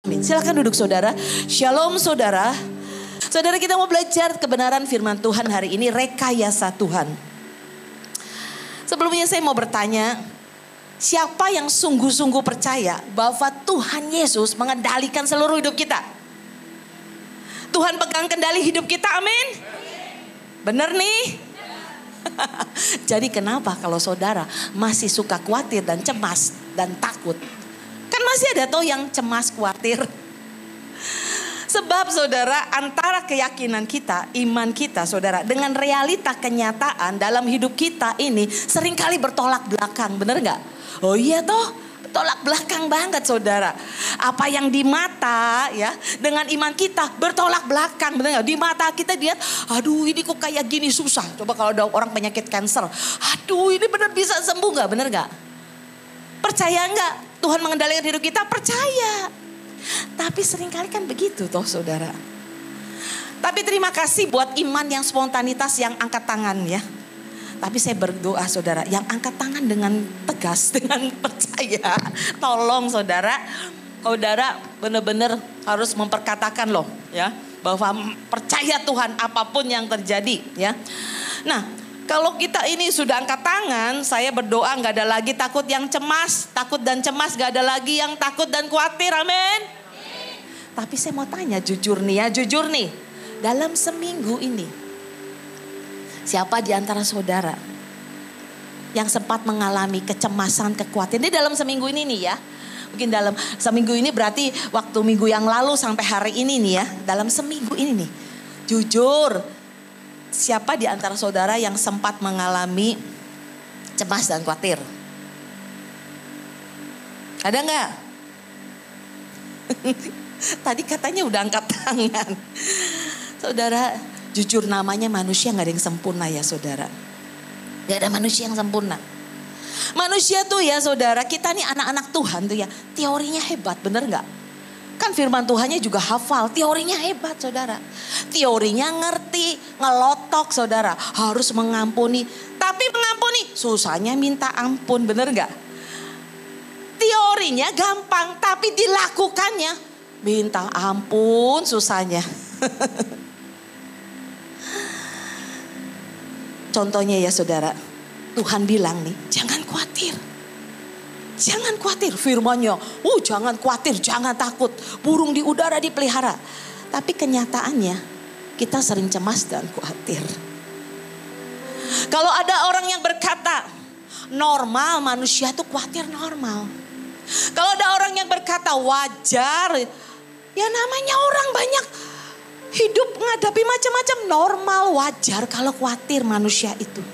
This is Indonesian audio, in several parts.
Silakan duduk saudara. Shalom saudara. Saudara, kita mau belajar kebenaran firman Tuhan hari ini, rekayasa Tuhan. Sebelumnya saya mau bertanya, siapa yang sungguh-sungguh percaya bahwa Tuhan Yesus mengendalikan seluruh hidup kita? Tuhan pegang kendali hidup kita, amin? Benar nih? Jadi kenapa kalau saudara masih suka khawatir dan cemas dan takut? Kan masih ada tuh yang cemas, khawatir. Sebab saudara, antara keyakinan kita, iman kita saudara, dengan realita kenyataan dalam hidup kita ini seringkali bertolak belakang, benar gak? Oh iya toh, bertolak belakang banget saudara. Apa yang di mata ya, dengan iman kita bertolak belakang, benar gak? Di mata kita lihat, aduh ini kok kayak gini susah. Coba kalau ada orang penyakit kanker, aduh ini benar bisa sembuh gak, benar gak? Percaya gak Tuhan mengendalikan hidup kita? Percaya. Tapi seringkali kan begitu toh saudara. Tapi terima kasih buat iman yang spontanitas yang angkat tangan ya. Tapi saya berdoa saudara, yang angkat tangan dengan tegas, dengan percaya. Tolong saudara, saudara benar-benar harus memperkatakan loh ya, bahwa percaya Tuhan apapun yang terjadi ya. Nah, kalau kita ini sudah angkat tangan, saya berdoa gak ada lagi takut yang cemas, takut dan cemas, gak ada lagi yang takut dan khawatir, amin. Tapi saya mau tanya jujur nih ya, jujur nih. Dalam seminggu ini, siapa di antara saudara yang sempat mengalami kecemasan, kekhawatiran? Ini dalam seminggu ini nih ya. Mungkin dalam seminggu ini berarti waktu minggu yang lalu sampai hari ini nih ya. Dalam seminggu ini nih, jujur. Siapa di antara saudara yang sempat mengalami cemas dan khawatir? Ada enggak? Tadi katanya udah angkat tangan. Saudara, jujur namanya manusia gak ada yang sempurna ya saudara. Gak ada manusia yang sempurna. Manusia tuh ya saudara, kita nih anak-anak Tuhan tuh ya, teorinya hebat, bener gak? Kan firman Tuhannya juga hafal, teorinya hebat saudara. Teorinya ngerti, ngelotok saudara, harus mengampuni. Tapi mengampuni, susahnya minta ampun, bener gak? Teorinya gampang, tapi dilakukannya minta ampun susahnya. Contohnya ya saudara, Tuhan bilang nih, jangan khawatir. Jangan khawatir, firman-Nya. Jangan khawatir, jangan takut. Burung di udara dipelihara. Tapi kenyataannya kita sering cemas dan khawatir. Kalau ada orang yang berkata normal, manusia itu khawatir normal. Kalau ada orang yang berkata wajar, ya namanya orang banyak hidup menghadapi macam-macam, normal, wajar kalau khawatir manusia itu.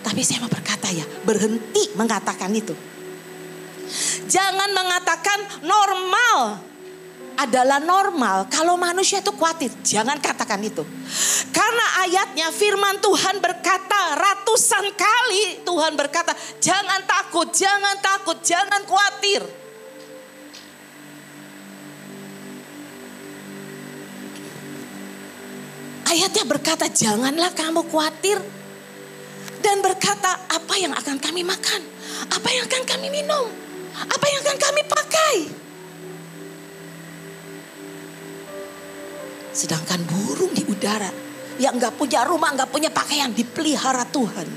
Tapi saya mau berkata ya, berhenti mengatakan itu. Jangan mengatakan normal adalah normal kalau manusia itu khawatir. Jangan katakan itu. Karena ayatnya firman Tuhan berkata ratusan kali, Tuhan berkata jangan takut, jangan takut, jangan khawatir. Ayatnya berkata janganlah kamu khawatir. Dan berkata apa yang akan kami makan, apa yang akan kami minum, apa yang akan kami pakai. Sedangkan burung di udara yang gak punya rumah, gak punya pakaian, dipelihara Tuhan.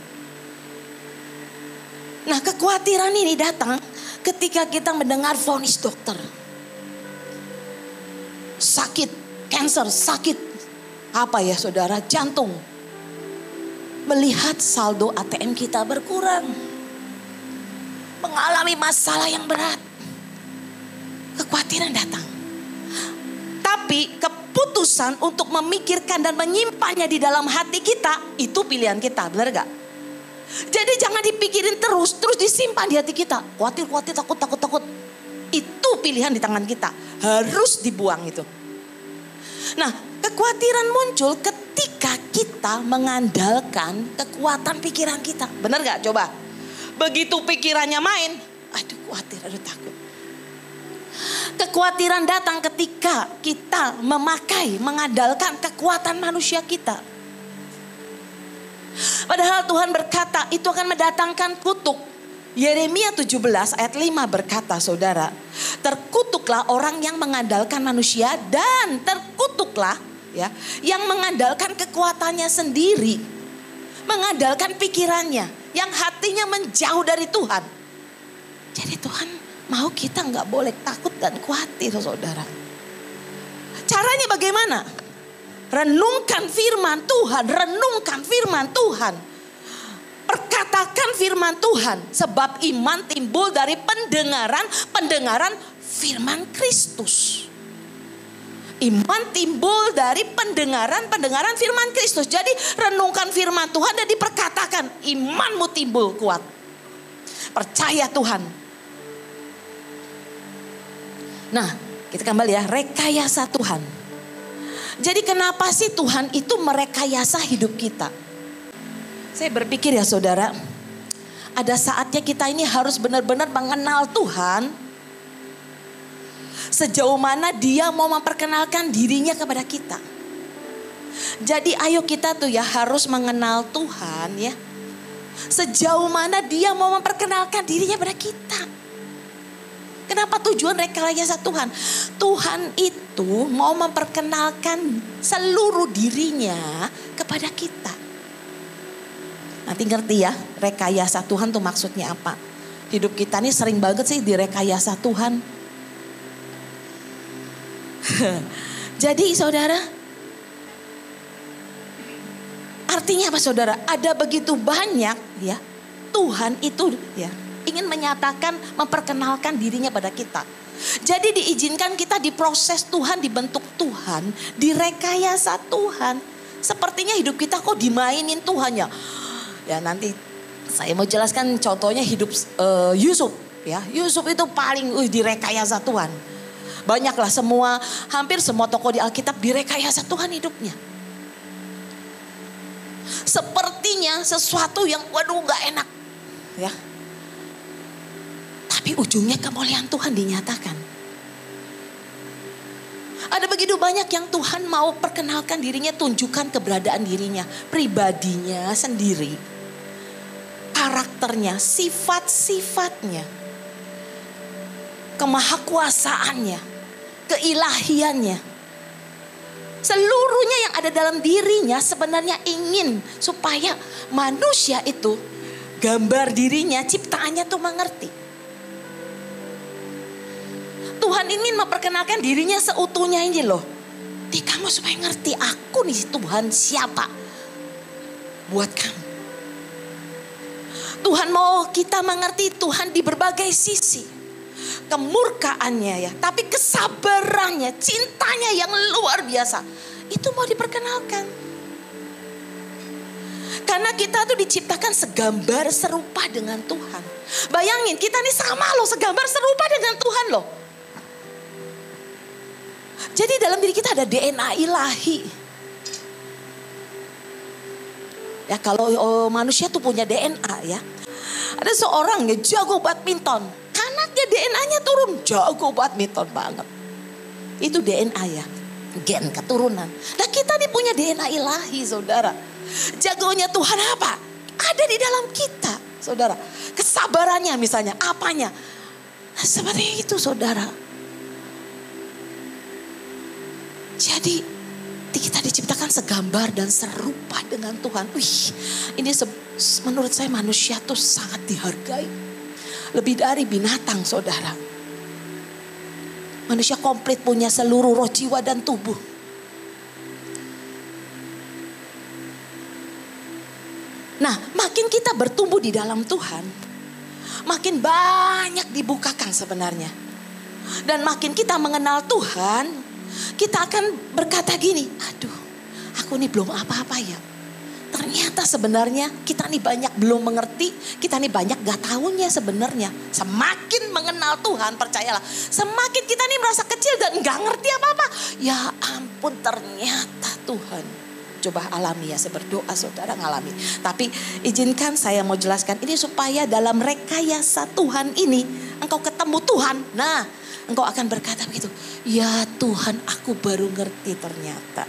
Nah, kekhawatiran ini datang ketika kita mendengar vonis dokter. Sakit, kanker, sakit. Apa ya saudara? Jantung. Melihat saldo ATM kita berkurang. Mengalami masalah yang berat. Kekhawatiran datang. Tapi keputusan untuk memikirkan dan menyimpannya di dalam hati kita, itu pilihan kita, benar gak? Jadi jangan dipikirin terus disimpan di hati kita. Khawatir, takut. Itu pilihan di tangan kita. Harus dibuang itu. Nah, kekhawatiran muncul ketika kita mengandalkan kekuatan pikiran kita. Benar gak? Coba. Begitu pikirannya main, aduh khawatir, aduh takut. Kekhawatiran datang ketika kita mengandalkan kekuatan manusia kita. Padahal Tuhan berkata itu akan mendatangkan kutuk. Yeremia 17 ayat 5 berkata, saudara, terkutuklah orang yang mengandalkan manusia dan terkutuklah ya yang mengandalkan kekuatannya sendiri, mengandalkan pikirannya, yang hatinya menjauh dari Tuhan. Jadi Tuhan mau kita nggak boleh takut dan khawatir, saudara. Caranya bagaimana? Renungkan firman Tuhan, renungkan firman Tuhan. Perkatakan firman Tuhan, sebab iman timbul dari pendengaran firman Kristus. Iman timbul dari pendengaran firman Kristus. Jadi renungkan firman Tuhan dan diperkatakan, imanmu timbul kuat. Percaya Tuhan. Nah, kita kembali ya, rekayasa Tuhan. Jadi kenapa sih Tuhan itu merekayasa hidup kita? Saya berpikir ya saudara, ada saatnya kita ini harus benar-benar mengenal Tuhan. Sejauh mana Dia mau memperkenalkan dirinya kepada kita. Jadi ayo kita tuh ya harus mengenal Tuhan ya. Sejauh mana Dia mau memperkenalkan dirinya kepada kita. Kenapa tujuan rekayasa Tuhan? Tuhan itu mau memperkenalkan seluruh dirinya kepada kita. Nanti ngerti ya, rekayasa Tuhan tuh maksudnya apa. Hidup kita nih sering banget sih direkayasa Tuhan. Jadi saudara, artinya apa saudara? Ada begitu banyak ya, Tuhan itu ya ingin menyatakan, memperkenalkan dirinya pada kita. Jadi diizinkan kita diproses Tuhan, dibentuk Tuhan, direkayasa Tuhan. Sepertinya hidup kita kok dimainin Tuhan ya. Ya nanti saya mau jelaskan contohnya hidup Yusuf ya. Yusuf itu paling direkayasa Tuhan. Banyaklah hampir semua tokoh di Alkitab direkayasa Tuhan hidupnya. Sepertinya sesuatu yang gak enak ya. Tapi ujungnya kemuliaan Tuhan dinyatakan. Ada begitu banyak yang Tuhan mau perkenalkan dirinya, tunjukkan keberadaan dirinya, pribadinya sendiri, karakternya, sifat-sifatnya, kemahakuasaannya, keilahiannya. Seluruhnya yang ada dalam dirinya sebenarnya ingin supaya manusia itu gambar dirinya, ciptaannya tuh mengerti. Tuhan ingin memperkenalkan dirinya seutuhnya ini loh. Di kamu supaya ngerti aku nih Tuhan siapa buat kamu. Tuhan mau kita mengerti Tuhan di berbagai sisi. Kemurkaannya ya, tapi kesabarannya, cintanya yang luar biasa. Itu mau diperkenalkan. Karena kita tuh diciptakan segambar serupa dengan Tuhan. Bayangin kita nih sama loh, segambar serupa dengan Tuhan loh. Jadi dalam diri kita ada DNA ilahi. Ya kalau manusia tuh punya DNA ya. Ada seorang yang jago badminton. Karena dia DNA-nya turun, jago badminton banget. Itu DNA ya, gen keturunan. Nah kita nih punya DNA ilahi saudara. Jagonya Tuhan apa? Ada di dalam kita saudara. Kesabarannya misalnya, apanya. Nah, seperti itu saudara. Jadi kita diciptakan segambar dan serupa dengan Tuhan. Ini menurut saya manusia tuh sangat dihargai. Lebih dari binatang saudara. Manusia komplit punya seluruh roh, jiwa dan tubuh. Nah makin kita bertumbuh di dalam Tuhan, makin banyak dibukakan sebenarnya. Dan makin kita mengenal Tuhan, kita akan berkata gini, aduh aku nih belum apa-apa ya. Ternyata sebenarnya kita nih banyak belum mengerti, kita nih banyak gak tahunya sebenarnya. Semakin mengenal Tuhan, percayalah, semakin kita nih merasa kecil dan gak ngerti apa-apa. Ya ampun ternyata Tuhan. Coba alami ya, saya berdoa saudara ngalami. Tapi izinkan saya mau jelaskan ini supaya dalam rekayasa Tuhan ini engkau ketemu Tuhan. Nah engkau akan berkata begitu, ya Tuhan aku baru ngerti ternyata.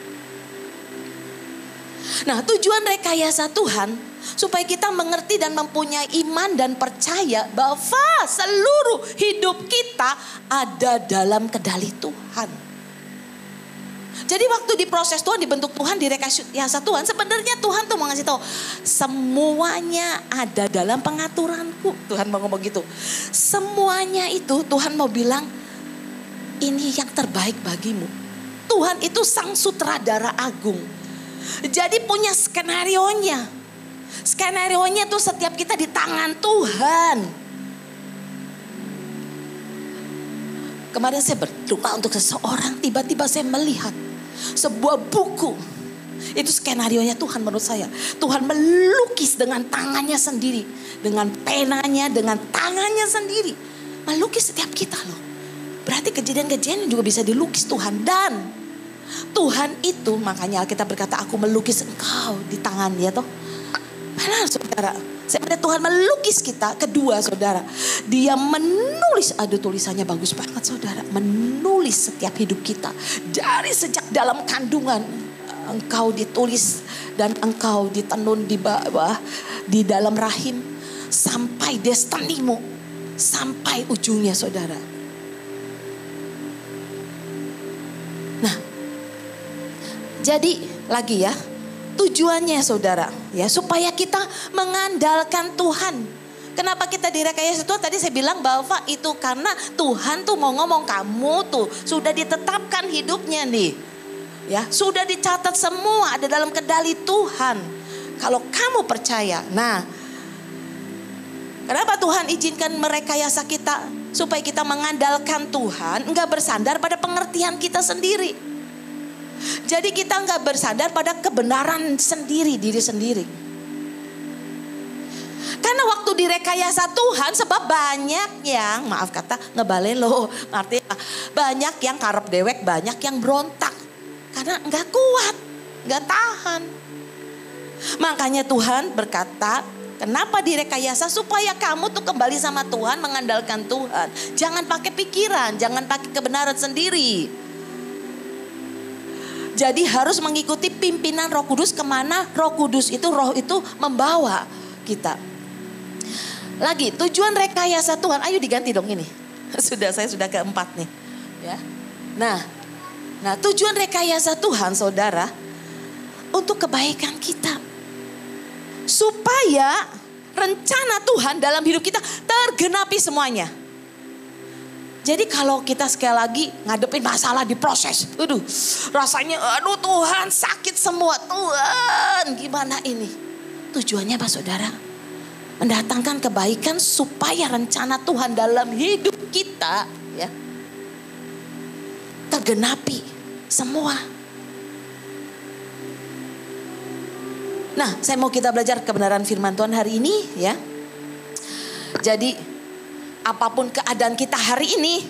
Nah tujuan rekayasa Tuhan Supaya kita mengerti dan mempunyai iman dan percaya bahwa seluruh hidup kita ada dalam kendali Tuhan. Jadi waktu diproses Tuhan, dibentuk Tuhan, direkayasa Tuhan, sebenarnya Tuhan tuh mau ngasih tahu semuanya ada dalam pengaturanku. Tuhan mau ngomong gitu. Semuanya itu Tuhan mau bilang ini yang terbaik bagimu. Tuhan itu sang sutradara agung. Jadi punya skenarionya. Skenarionya tuh setiap kita di tangan Tuhan. Kemarin saya berdoa untuk seseorang, tiba-tiba saya melihat sebuah buku. Itu skenarionya Tuhan menurut saya. Tuhan melukis dengan tangannya sendiri. Dengan penanya, dengan tangannya sendiri. Melukis setiap kita loh. Berarti kejadian-kejadian juga bisa dilukis Tuhan. Dan Tuhan itu, makanya Alkitab berkata, aku melukis engkau di tangannya toh. Benar saudara. Saya melihat Tuhan melukis kita. Kedua saudara, dia menulis, aduh tulisannya bagus banget saudara. Menulis setiap hidup kita. Dari sejak dalam kandungan engkau ditulis dan engkau ditenun di bawah, di dalam rahim. Sampai destinimu, sampai ujungnya saudara. Nah, jadi lagi ya. Tujuannya saudara, ya supaya kita mengandalkan Tuhan. Kenapa kita direkayasa Tuhan? Tadi saya bilang bahwa itu karena Tuhan tuh mau ngomong kamu tuh sudah ditetapkan hidupnya nih. Ya, sudah dicatat semua ada dalam kendali Tuhan. Kalau kamu percaya. Nah, kenapa Tuhan izinkan merekayasa kita? Supaya kita mengandalkan Tuhan, enggak bersandar pada pengertian kita sendiri. Jadi kita enggak bersandar pada kebenaran sendiri, diri sendiri. Karena waktu direkayasa Tuhan, sebab banyak yang, maaf kata, ngebalelo. Artinya banyak yang karep dewek, banyak yang berontak. Karena enggak kuat, enggak tahan. Makanya Tuhan berkata, kenapa direkayasa? Supaya kamu tuh kembali sama Tuhan, mengandalkan Tuhan. Jangan pakai pikiran, jangan pakai kebenaran sendiri. Jadi harus mengikuti pimpinan Roh Kudus kemana Roh Kudus itu, roh itu membawa kita. Lagi tujuan rekayasa Tuhan, ayo diganti dong ini. Saya sudah keempat nih. Ya. Nah tujuan rekayasa Tuhan saudara, untuk kebaikan kita. Supaya rencana Tuhan dalam hidup kita tergenapi semuanya. Jadi kalau kita sekali lagi ngadepin masalah diproses. Rasanya aduh Tuhan sakit semua. Tuhan gimana ini? Tujuannya apa saudara? Mendatangkan kebaikan supaya rencana Tuhan dalam hidup kita ya tergenapi semua. Nah, saya mau kita belajar kebenaran firman Tuhan hari ini ya. Jadi apapun keadaan kita hari ini,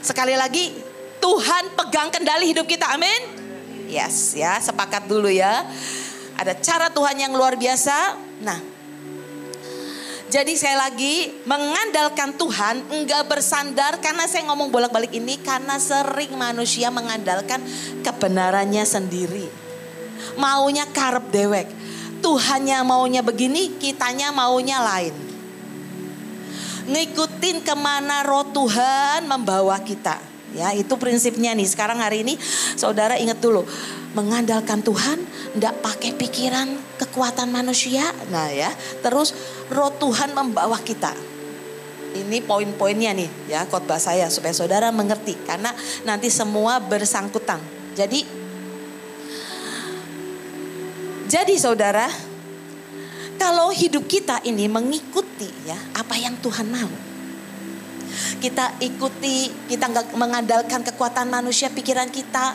sekali lagi Tuhan pegang kendali hidup kita, amin. Yes ya, sepakat dulu ya. Ada cara Tuhan yang luar biasa. Nah, jadi sekali lagi mengandalkan Tuhan, enggak bersandar, karena saya ngomong bolak-balik ini karena sering manusia mengandalkan kebenarannya sendiri. Maunya karep dewek. Tuhannya maunya begini, kitanya maunya lain. Ngikutin kemana roh Tuhan membawa kita. Ya, itu prinsipnya nih. Sekarang hari ini saudara ingat dulu, mengandalkan Tuhan enggak pakai pikiran kekuatan manusia. Nah ya, terus roh Tuhan membawa kita. Ini poin-poinnya nih ya, khotbah saya supaya saudara mengerti, karena nanti semua bersangkutan. Jadi saudara, kalau hidup kita ini mengikuti ya apa yang Tuhan mau. Kita ikuti, kita nggak mengandalkan kekuatan manusia pikiran kita.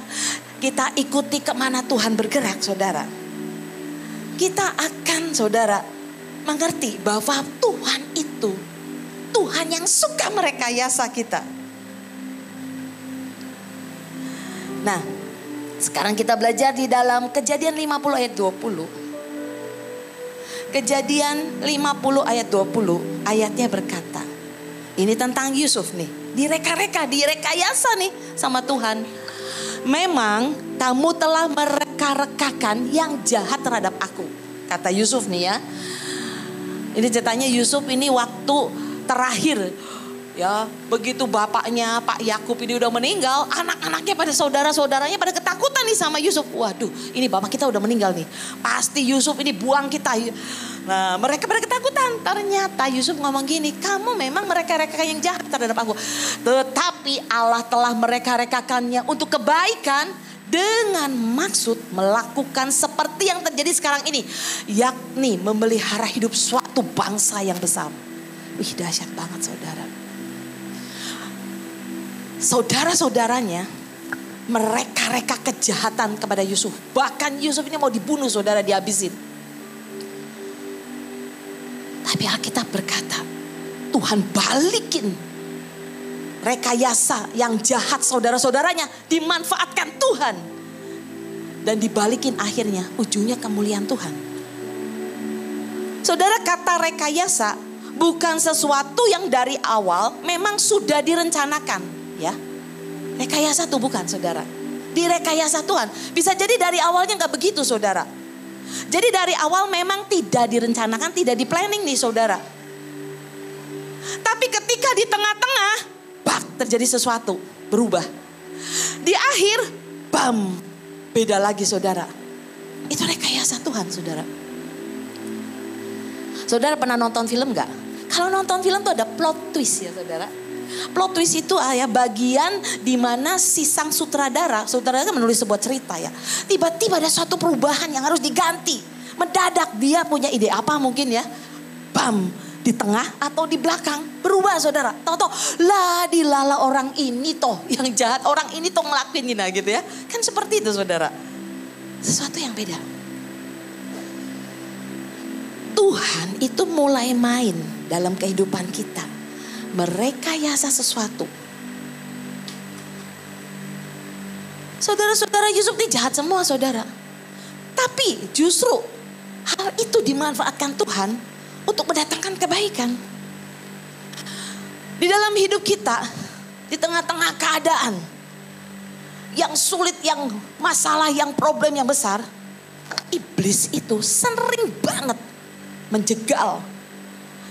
Kita ikuti kemana Tuhan bergerak saudara. Kita akan saudara mengerti bahwa Tuhan itu Tuhan yang suka merekayasa kita. Nah, sekarang kita belajar di dalam Kejadian 50 ayat 20. Kejadian 50 ayat 20 ayatnya berkata, ini tentang Yusuf nih, direkayasa nih sama Tuhan. Memang kamu telah mereka-rekakan yang jahat terhadap aku. kata Yusuf nih ya. Ini ceritanya Yusuf ini waktu terakhir ya, begitu bapaknya Pak Yakub ini udah meninggal, anak-anaknya pada saudara-saudaranya pada ketakutan nih sama Yusuf. Waduh, ini bapak kita udah meninggal nih, pasti Yusuf ini buang kita. Nah, mereka pada ketakutan. Ternyata Yusuf ngomong gini, kamu memang mereka-reka yang jahat terhadap aku, tetapi Allah telah mereka-rekakannya untuk kebaikan, dengan maksud melakukan seperti yang terjadi sekarang ini, yakni memelihara hidup suatu bangsa yang besar. Wih, dahsyat banget saudara. Saudara-saudaranya mereka-reka kejahatan kepada Yusuf. Bahkan Yusuf ini mau dibunuh saudara, dihabisin. Tapi Alkitab berkata, Tuhan balikin rekayasa yang jahat saudara-saudaranya, dimanfaatkan Tuhan. Dan dibalikin akhirnya ujungnya kemuliaan Tuhan. Saudara, kata rekayasa bukan sesuatu yang dari awal memang sudah direncanakan ya. Rekayasa itu bukan saudara. Direkayasa Tuhan. Bisa jadi dari awalnya gak begitu saudara. Jadi dari awal memang tidak direncanakan, tidak di planning nih saudara. Tapi ketika di tengah-tengah terjadi sesuatu, berubah. Di akhir, bam, beda lagi saudara. Itu rekayasa Tuhan saudara. Saudara pernah nonton film gak? Kalau nonton film tuh ada plot twist ya saudara. Plot twist itu ya bagian dimana si sang sutradara kan menulis sebuah cerita ya. Tiba-tiba ada suatu perubahan yang harus diganti. Mendadak dia punya ide apa mungkin ya. Bam. Di tengah atau di belakang berubah saudara. Tahu-tahu lah dilala orang ini toh yang jahat, orang ini toh ngelakuin gini gitu ya. Kan seperti itu saudara. Sesuatu yang beda. Tuhan itu mulai main dalam kehidupan kita. Merekayasa sesuatu. Saudara-saudara, Yusuf ini jahat semua saudara. Tapi justru hal itu dimanfaatkan Tuhan untuk mendatangkan kebaikan. Di dalam hidup kita, di tengah-tengah keadaan yang sulit, yang masalah, yang problem yang besar, iblis itu sering banget menjegal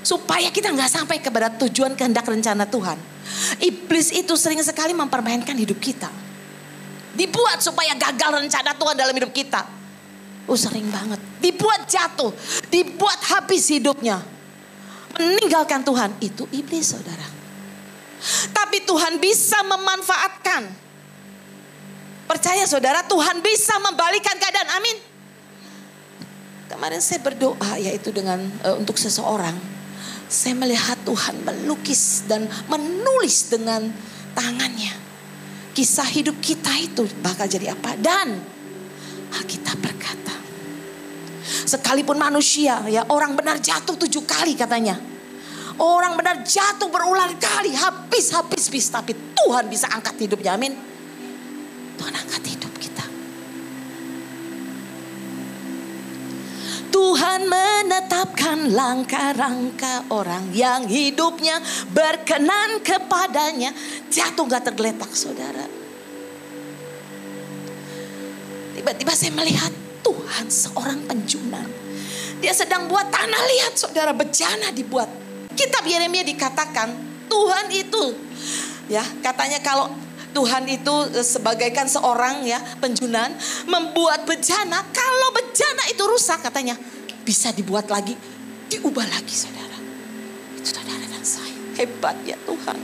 supaya kita gak sampai kepada tujuan kehendak rencana Tuhan. Iblis itu sering sekali mempermainkan hidup kita, dibuat supaya gagal rencana Tuhan dalam hidup kita. Sering banget. Dibuat jatuh. Dibuat habis hidupnya. Meninggalkan Tuhan. Itu iblis saudara. Tapi Tuhan bisa memanfaatkan. Percaya saudara, Tuhan bisa membalikan keadaan. Amin. Kemarin saya berdoa yaitu untuk seseorang. Saya melihat Tuhan melukis dan menulis dengan tangannya. Kisah hidup kita itu bakal jadi apa. Dan Alkitab berkata, sekalipun manusia ya, orang benar jatuh 7 kali katanya. Orang benar jatuh berulang kali, habis. Tapi Tuhan bisa angkat hidupnya, amin. Tuhan angkat hidup kita. Tuhan menetapkan langkah-langkah orang yang hidupnya berkenan kepadanya. Jatuh gak tergeletak saudara. Tiba-tiba saya melihat Tuhan seorang penjunan. Dia sedang buat tanah, lihat saudara, bejana dibuat. Kitab Yeremia dikatakan Tuhan itu ya, katanya kalau Tuhan itu sebagaikan seorang ya penjunan membuat bejana. Kalau bejana itu rusak katanya bisa dibuat lagi, diubah lagi saudara. Itu saudara dan saya. Hebat ya Tuhan.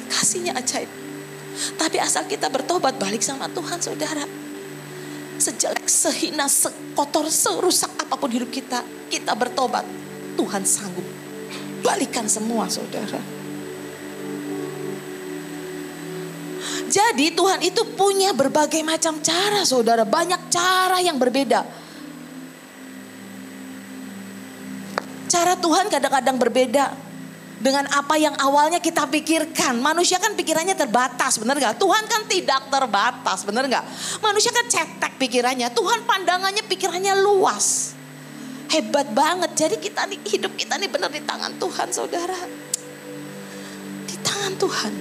Kasihnya ajaib. Tapi asal kita bertobat balik sama Tuhan saudara. Sejelek, sehina, sekotor, serusak apapun hidup kita, kita bertobat, Tuhan sanggup balikan semua saudara. Jadi Tuhan itu punya berbagai macam cara saudara, banyak cara yang berbeda. Cara Tuhan kadang-kadang berbeda dengan apa yang awalnya kita pikirkan. Manusia kan pikirannya terbatas, benar gak? Tuhan kan tidak terbatas, benar gak? Manusia kan cetek pikirannya. Tuhan pandangannya, pikirannya luas. Hebat banget. Jadi kita nih, hidup kita nih benar di tangan Tuhan saudara. Di tangan Tuhan.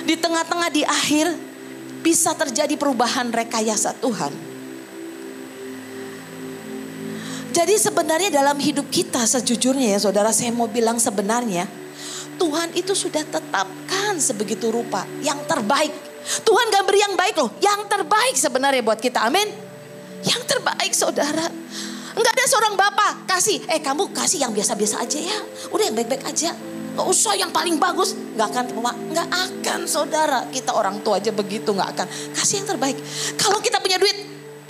Di tengah-tengah di akhir bisa terjadi perubahan rekayasa Tuhan. Jadi sebenarnya dalam hidup kita sejujurnya ya saudara, saya mau bilang sebenarnya Tuhan itu sudah tetapkan sebegitu rupa yang terbaik. Tuhan gak beri yang baik loh, yang terbaik sebenarnya buat kita, amin. Yang terbaik saudara. Enggak ada seorang bapak kasih, kamu kasih yang biasa-biasa aja ya. Udah yang baik-baik aja. Gak usah yang paling bagus. Gak akan saudara. Kita orang tua aja begitu, gak akan. Kasih yang terbaik. Kalau kita punya duit,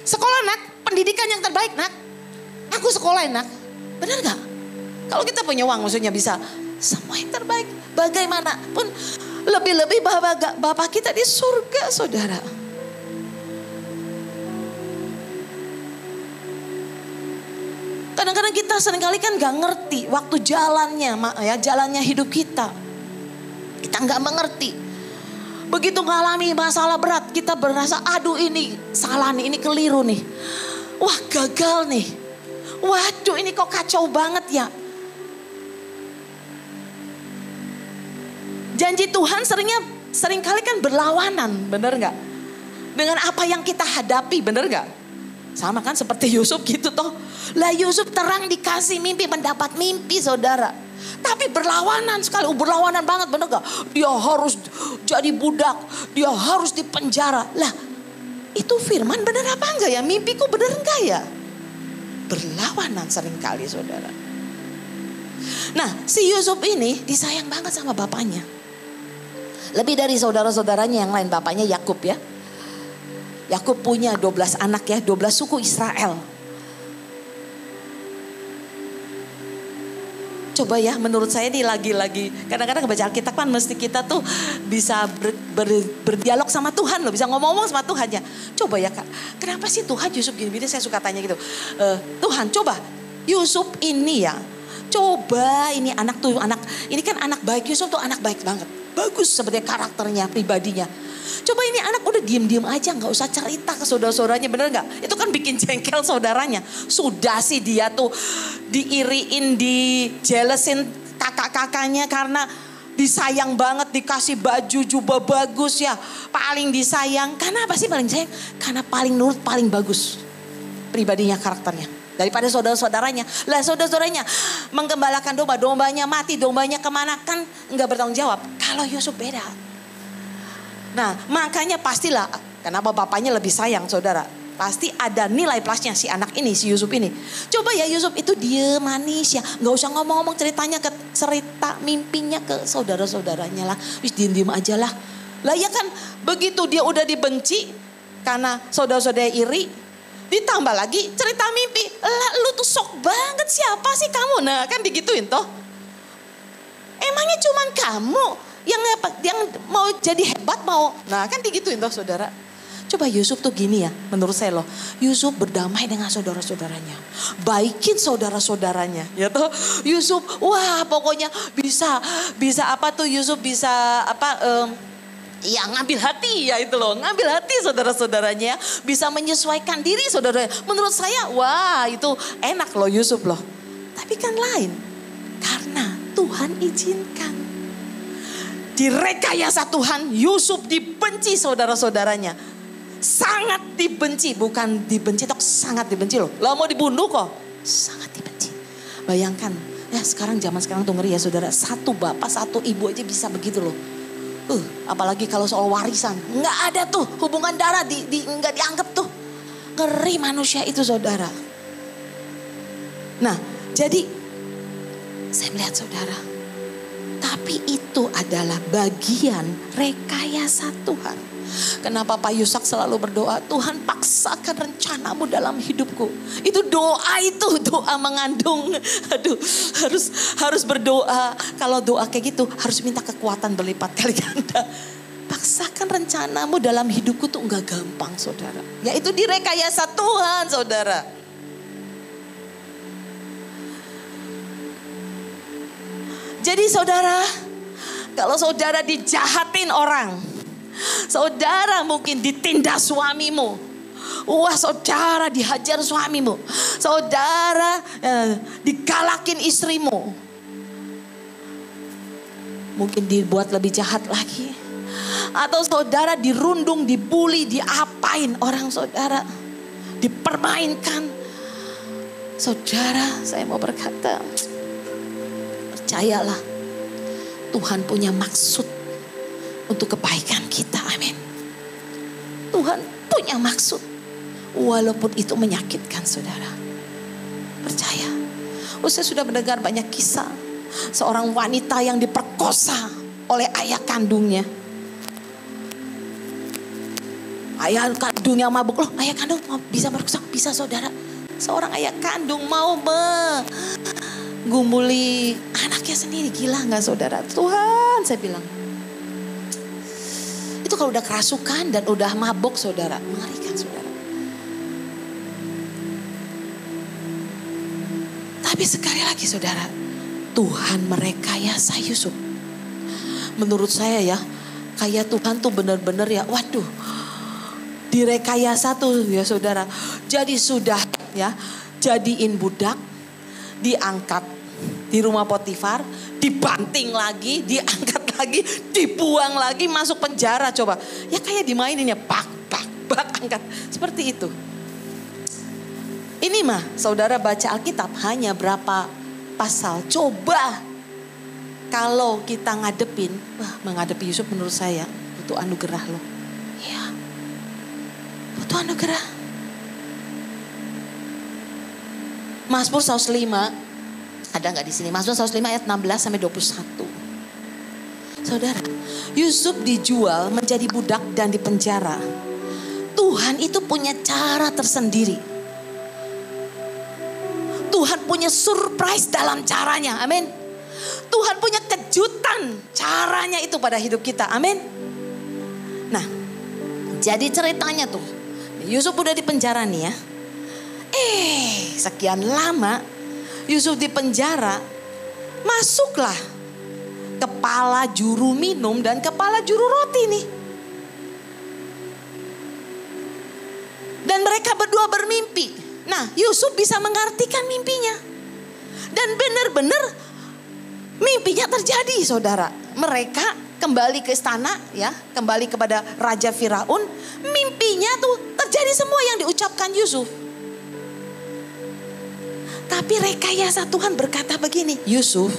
sekolah nak, pendidikan yang terbaik nak. Aku sekolah nak. Benar gak? Kalau kita punya uang maksudnya bisa semua yang terbaik. Bagaimanapun lebih-lebih Bapak kita di surga saudara. Kadang-kadang kita seringkali kan gak ngerti waktu jalannya, ya jalannya hidup kita. Kita gak mengerti. Begitu ngalami masalah berat, kita berasa aduh ini salah nih, ini keliru nih. Wah gagal nih. Waduh ini kok kacau banget ya. Janji Tuhan seringkali kan berlawanan, bener gak? Dengan apa yang kita hadapi, bener gak? Sama kan seperti Yusuf gitu toh. Lah Yusuf terang dikasih mimpi, mendapat mimpi saudara. Tapi berlawanan sekali, berlawanan banget, bener gak? Dia harus jadi budak, dia harus dipenjara. Lah itu firman bener apa enggak ya? Mimpiku bener enggak ya? Berlawanan seringkali saudara. Nah si Yusuf ini disayang banget sama bapaknya. Lebih dari saudara-saudaranya yang lain, bapaknya Yakub ya. Yakub punya 12 anak ya, 12 suku Israel. Coba ya menurut saya ini lagi-lagi. Kadang-kadang baca Alkitab kan mesti kita tuh bisa berdialog sama Tuhan loh. Bisa ngomong-ngomong sama Tuhan ya. Coba ya Kak, kenapa sih Tuhan Yusuf gini-gini, saya suka tanya gitu. Tuhan coba Yusuf ini ya. Coba ini anak ini kan anak baik, Yusuf tuh anak baik banget. Bagus sebenarnya karakternya, pribadinya. Coba ini anak udah diem-diem aja, gak usah cerita ke saudara-saudaranya, bener gak? Itu kan bikin jengkel saudaranya. Sudah sih dia tuh diiriin, dijelesin kakak-kakaknya karena disayang banget, dikasih baju jubah bagus ya. Paling disayang, karena apa sih paling sayang? Karena paling nurut, paling bagus pribadinya, karakternya. Daripada saudara-saudaranya. Lah saudara-saudaranya menggembalakan domba, dombanya mati, dombanya kemana, kan gak bertanggung jawab. Kalau Yusuf beda. Nah makanya pastilah kenapa bapaknya lebih sayang saudara. Pasti ada nilai plusnya si anak ini, si Yusuf ini. Coba ya Yusuf itu dia manis ya. Gak usah ngomong-ngomong, cerita mimpinya ke saudara-saudaranya lah. Wis diem-diem aja lah. Lah ya kan begitu dia udah dibenci karena saudara-saudara iri. Ditambah lagi cerita mimpi. Lah lu tuh sok banget, siapa sih kamu? Nah kan digituin toh. Emangnya cuman kamu yang mau jadi hebat mau. Nah kan digituin toh saudara. Coba Yusuf tuh gini ya menurut saya loh. Yusuf berdamai dengan saudara-saudaranya. Baikin saudara-saudaranya. Ya toh Yusuf wah pokoknya bisa apa tuh Yusuf bisa apa ya ngambil hati ya itu loh. Ngambil hati saudara-saudaranya. Bisa menyesuaikan diri saudara. Menurut saya wah itu enak loh Yusuf loh. Tapi kan lain. Karena Tuhan izinkan. Direkayasa Tuhan, Yusuf dibenci saudara-saudaranya. Sangat dibenci, bukan dibenci toh, sangat dibenci loh. Lah mau dibunuh kok, sangat dibenci. Bayangkan, ya sekarang zaman sekarang tuh ngeri ya saudara. Satu bapak, satu ibu aja bisa begitu loh. Apalagi kalau soal warisan, nggak ada tuh hubungan darah, nggak dianggap tuh. Ngeri manusia itu saudara. Nah, jadi saya melihat saudara. Tapi itu adalah bagian rekayasa Tuhan. Kenapa Pak Yusak selalu berdoa, Tuhan paksakan rencanamu dalam hidupku. Itu doa mengandung. Aduh, harus berdoa. Kalau doa kayak gitu harus minta kekuatan berlipat kali ganda. Paksakan rencanamu dalam hidupku tuh enggak gampang saudara. Yaitu direkayasa Tuhan saudara. Jadi saudara, kalau saudara dijahatin orang, saudara mungkin ditindas suamimu, wah saudara dihajar suamimu, saudara digalakin istrimu, mungkin dibuat lebih jahat lagi, atau saudara dirundung, dibully, diapain orang saudara, dipermainkan. Saudara, saya mau berkata, percayalah, Tuhan punya maksud untuk kebaikan kita. Amin. Tuhan punya maksud, walaupun itu menyakitkan saudara. Percaya. Saya sudah mendengar banyak kisah seorang wanita yang diperkosa oleh ayah kandungnya. Ayah kandungnya mabuk. Loh, ayah kandung bisa merkosa? Bisa saudara. Seorang ayah kandung mau menggumuli anaknya sendiri. Gila gak saudara? Tuhan, saya bilang. Itu kalau udah kerasukan dan udah mabuk saudara. Mengerikan saudara. Tapi sekali lagi saudara, Tuhan merekayasa Yusuf. Menurut saya ya, kayak Tuhan tuh benar-benar ya, waduh, direkayasa tuh ya saudara. Jadi sudah ya, jadiin budak, diangkat di rumah Potifar, dibanting lagi, diangkat lagi, dibuang lagi, masuk penjara coba. Ya kayak dimainin ya, bak, angkat. Seperti itu. Ini mah saudara baca Alkitab hanya berapa pasal. Coba kalau kita ngadepin, menghadapi Yusuf menurut saya butuh anugerah loh. Ya, butuh anugerah. Mazmur 105, ada nggak di sini? Mazmur 105 ayat 16 sampai 21. Saudara, Yusuf dijual menjadi budak dan dipenjara. Tuhan itu punya cara tersendiri. Tuhan punya surprise dalam caranya. Amin. Tuhan punya kejutan caranya itu pada hidup kita. Amin. Nah, jadi ceritanya tuh, Yusuf udah di penjara nih ya. Sekian lama Yusuf di penjara, masuklah kepala juru minum dan kepala juru roti nih. Dan mereka berdua bermimpi. Nah, Yusuf bisa mengartikan mimpinya. Dan benar-benar mimpinya terjadi, saudara. Mereka kembali ke istana, ya, kembali kepada Raja Firaun. Mimpinya tuh terjadi semua yang diucapkan Yusuf. Tapi rekayasa Tuhan berkata begini, Yusuf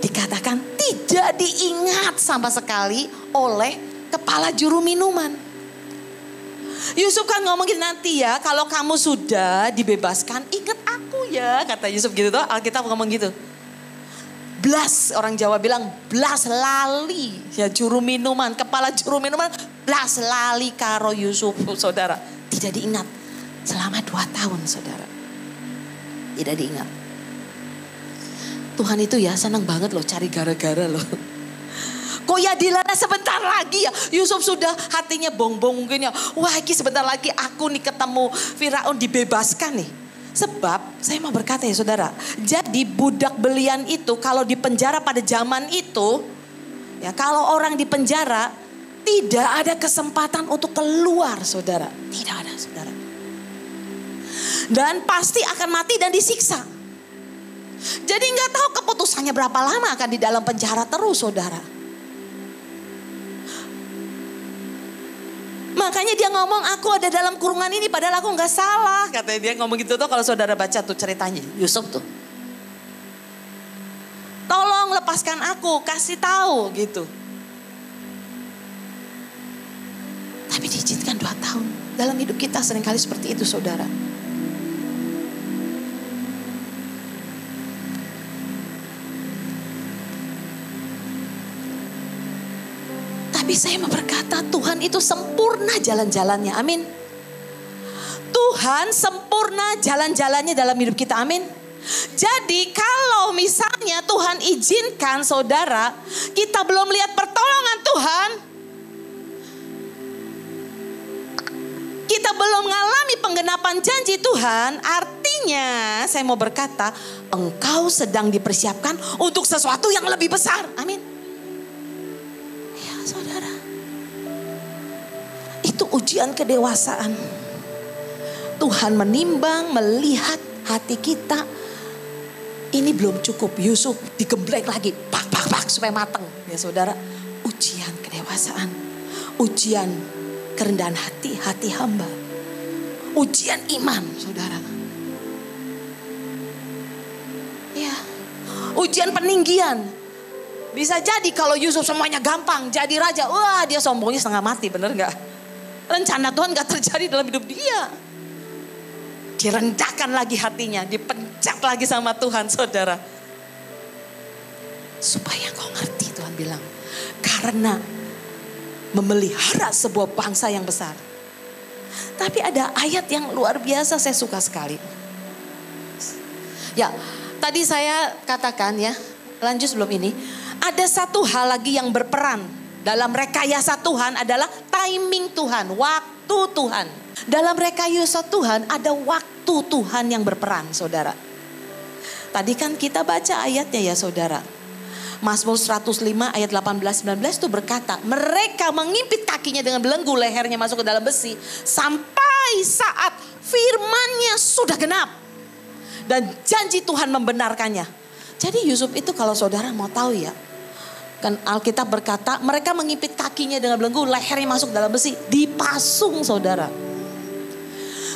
dikatakan tidak diingat sama sekali oleh kepala juru minuman. Yusuf kan ngomongin nanti ya, kalau kamu sudah dibebaskan, ingat aku ya, kata Yusuf gitu tuh. Alkitab ngomong gitu. Blas, orang Jawa bilang blas lali, ya juru minuman, kepala juru minuman, blas lali karo Yusuf, saudara. Tidak diingat selama 2 tahun, saudara. Tidak diingat. Tuhan itu ya senang banget loh cari gara-gara loh. Kok ya dilana sebentar lagi ya. Yusuf sudah hatinya bong-bong mungkin ya. Wah ini sebentar lagi aku nih ketemu Firaun dibebaskan nih. Sebab saya mau berkata ya saudara. Jadi budak belian itu kalau di penjara pada zaman itu. Ya kalau orang di penjara tidak ada kesempatan untuk keluar saudara. Tidak ada saudara. Dan pasti akan mati dan disiksa. Jadi gak tahu keputusannya berapa lama akan di dalam penjara terus saudara. Makanya dia ngomong aku ada dalam kurungan ini padahal aku gak salah. Katanya dia ngomong gitu tuh kalau saudara baca tuh ceritanya Yusuf tuh. Tolong lepaskan aku, kasih tahu gitu. Tapi diizinkan 2 tahun. Dalam hidup kita seringkali seperti itu saudara. Tapi saya mau berkata Tuhan itu sempurna jalan-jalannya. Amin. Tuhan sempurna jalan-jalannya dalam hidup kita. Amin. Jadi kalau misalnya Tuhan izinkan saudara, kita belum lihat pertolongan Tuhan, kita belum mengalami penggenapan janji Tuhan, artinya saya mau berkata engkau sedang dipersiapkan untuk sesuatu yang lebih besar. Amin. Saudara, itu ujian kedewasaan. Tuhan menimbang, melihat hati kita. Ini belum cukup. Yusuf digembleng lagi, pak supaya matang. Ya saudara, ujian kedewasaan, ujian kerendahan hati hamba, ujian iman, saudara. Ujian peninggian. Bisa jadi kalau Yusuf semuanya gampang jadi raja. Wah, dia sombongnya setengah mati, bener gak? Rencana Tuhan gak terjadi dalam hidup dia. Direndahkan lagi hatinya, dipencet lagi sama Tuhan, saudara. Supaya kau ngerti, Tuhan bilang. Karena memelihara sebuah bangsa yang besar. Tapi ada ayat yang luar biasa, saya suka sekali. Ya, tadi saya katakan ya, lanjut sebelum ini. Ada satu hal lagi yang berperan dalam rekayasa Tuhan adalah timing Tuhan, waktu Tuhan. Dalam rekayasa Tuhan ada waktu Tuhan yang berperan, saudara. Tadi kan kita baca ayatnya ya, saudara. Mazmur 105 ayat 18-19 itu berkata, mereka mengimpit kakinya dengan belenggu, lehernya masuk ke dalam besi, sampai saat firman-Nya sudah genap. Dan janji Tuhan membenarkannya. Jadi Yusuf itu kalau saudara mau tahu ya, kan Alkitab berkata mereka mengimpit kakinya dengan belenggu, lehernya masuk dalam besi, dipasung, saudara.